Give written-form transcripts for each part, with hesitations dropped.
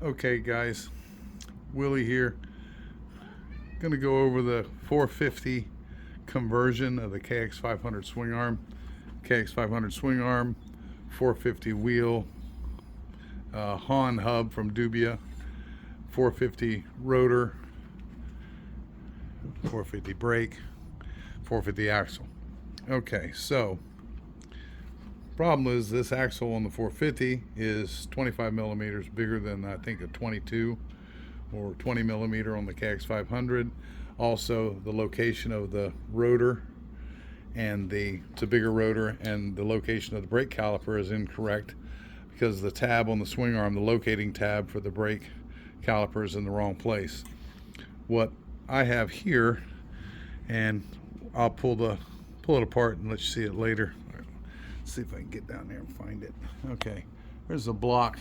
Okay guys, Willie here. Gonna go over the 450 conversion of the KX500 swing arm. KX500 swing arm, 450 wheel, Haan hub from Duyba, 450 rotor, 450 brake, 450 axle. Okay, so problem is this axle on the 450 is 25 millimeters bigger than I think a 22 or 20 millimeter on the KX500. Also, the location of the rotor and it's a bigger rotor, and the location of the brake caliper is incorrect because the tab on the swing arm, the locating tab for the brake caliper, is in the wrong place. What I have here, and I'll pull it apart and let you see it later. Let's see if I can get down there and find it. Okay, there's a block.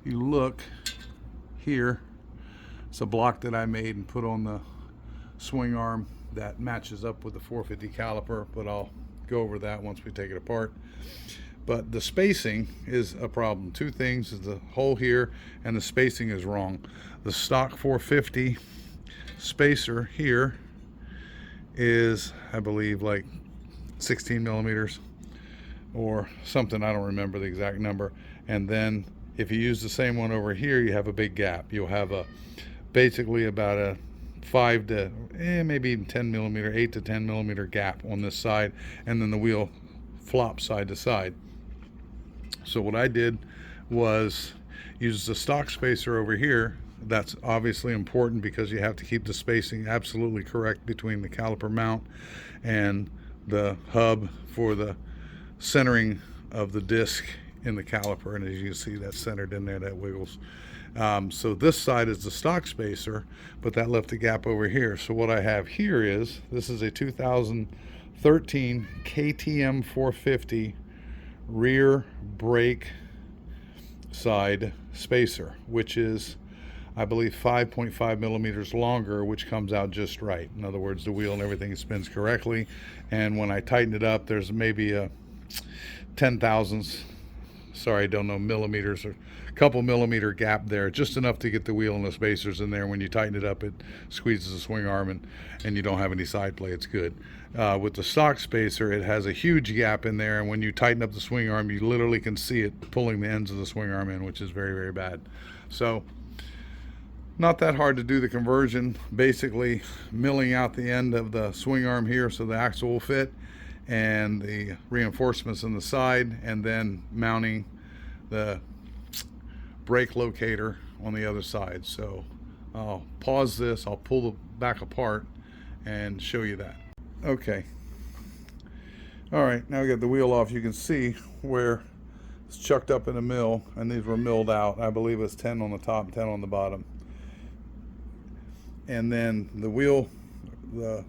You look here, it's a block that I made and put on the swing arm that matches up with the 450 caliper, but I'll go over that once we take it apart. But the spacing is a problem. Two things is the hole here, and the spacing is wrong. The stock 450 spacer here is, I believe, like 16 millimeters or something. I don't remember the exact number. And then if you use the same one over here, you have a big gap. You'll have basically about a 5 to maybe even 10 millimeter, 8 to 10 millimeter gap on this side, and then the wheel flops side to side. So what I did was use the stock spacer over here. That's obviously important because you have to keep the spacing absolutely correct between the caliper mount and the hub for the centering of the disc in the caliper, and as you can see, that's centered in there, that wiggles. So this side is the stock spacer, but that left a gap over here. So what I have here is, this is a 2013 KTM 450 rear brake side spacer, which is, I believe, 5.5 millimeters longer, which comes out just right. In other words, the wheel and everything spins correctly, and when I tighten it up, there's maybe a 10 thousandths, sorry, I don't know, millimeters, or a couple millimeter gap there, just enough to get the wheel and the spacers in there. When you tighten it up, it squeezes the swing arm, and you don't have any side play. It's good. With the stock spacer, it has a huge gap in there, and when you tighten up the swing arm, you literally can see it pulling the ends of the swing arm in, which is very, very bad. So not that hard to do the conversion. Basically milling out the end of the swing arm here so the axle will fit, and the reinforcements on the side, and then mounting the brake locator on the other side. So I'll pause this, I'll pull the back apart and show you that. Okay, all right, now we got the wheel off. You can see where it's chucked up in the mill, and these were milled out. I believe it's 10 on the top, 10 on the bottom. And then the wheel, the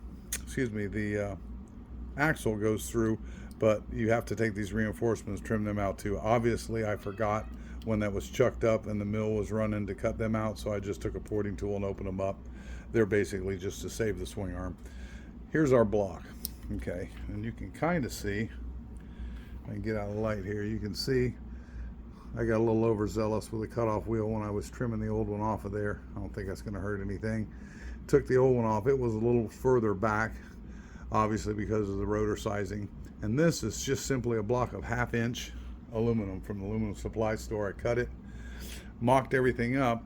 axle goes through, but you have to take these reinforcements, trim them out too. Obviously, I forgot when that was chucked up and the mill was running to cut them out, so I just took a porting tool and opened them up. They're basically just to save the swing arm. Here's our block, okay, and you can kind of see, I can get out of the light here, you can see I got a little overzealous with the cutoff wheel when I was trimming the old one off of there. I don't think that's going to hurt anything. Took the old one off, it was a little further back, obviously because of the rotor sizing. And this is just simply a block of 1/2 inch aluminum from the aluminum supply store. I cut it, mocked everything up,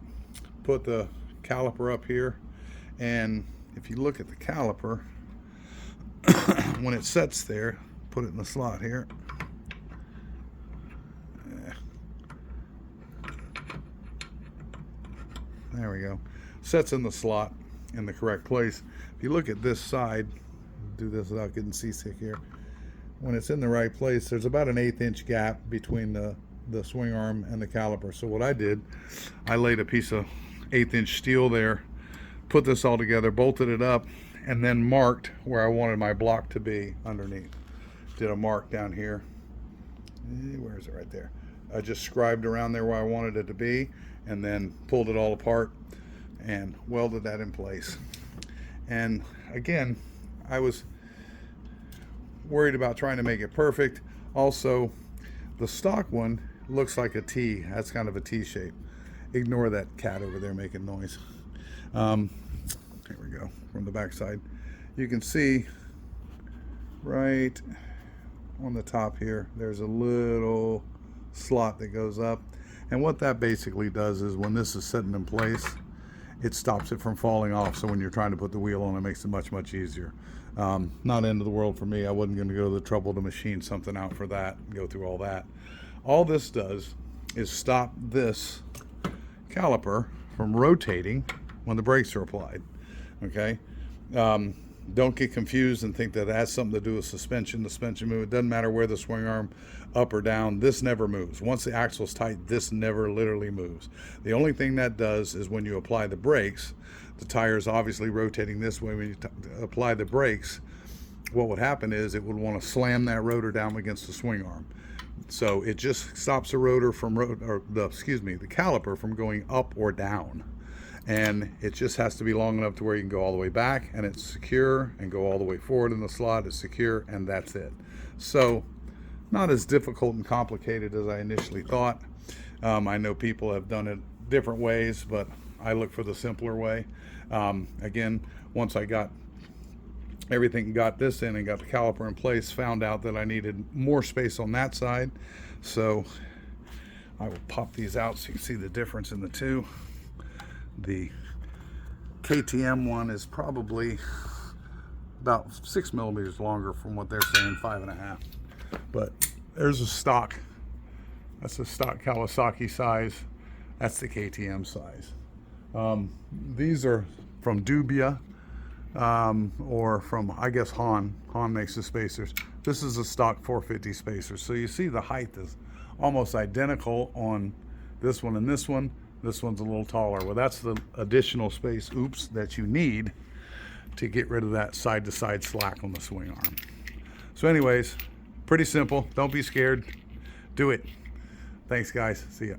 put the caliper up here, and if you look at the caliper, when it sets there, put it in the slot here. There we go. Sets in the slot in the correct place. If you look at this side, do this without getting seasick here. When it's in the right place, there's about an 1/8 inch gap between the swing arm and the caliper. So what I did, I laid a piece of 1/8 inch steel there, put this all together, bolted it up, and then marked where I wanted my block to be underneath. Did a mark down here. Where is it? Right there. I just scribed around there where I wanted it to be, and then pulled it all apart and welded that in place. And again, I was worried about trying to make it perfect. Also, the stock one looks like a T. That's kind of a T shape. Ignore that cat over there making noise. Here we go, from the back side. You can see right on the top here, there's a little slot that goes up. And what that basically does is when this is sitting in place, it stops it from falling off. So when you're trying to put the wheel on, it makes it much, much easier. Not end of the world for me. I wasn't going to go to the trouble to machine something out for that, go through all that. All this does is stop this caliper from rotating when the brakes are applied. Okay, don't get confused and think that has something to do with suspension. The suspension move. It doesn't matter where the swing arm, up or down. This never moves. Once the axle's tight, this never literally moves. The only thing that does is when you apply the brakes, the tire is obviously rotating this way. When you apply the brakes, what would happen is it would want to slam that rotor down against the swing arm. So it just stops the rotor from the caliper from going up or down. And it just has to be long enough to where you can go all the way back and it's secure, and go all the way forward in the slot, it's secure, and that's it. So not as difficult and complicated as I initially thought. I know people have done it different ways, but I look for the simpler way. Again, once I got everything, got this in and got the caliper in place, found out that I needed more space on that side. So I will pop these out so you can see the difference in the two. The KTM one is probably about 6 millimeters longer from what they're saying, 5.5. But there's a stock. That's a stock Kawasaki size. That's the KTM size. These are from Duyba, or from, I guess, Haan. Haan makes the spacers. This is a stock 450 spacer. So you see the height is almost identical on this one and this one. This one's a little taller. Well, that's the additional space, that you need to get rid of that side-to-side slack on the swing arm. So anyways, pretty simple. Don't be scared. Do it. Thanks, guys. See ya.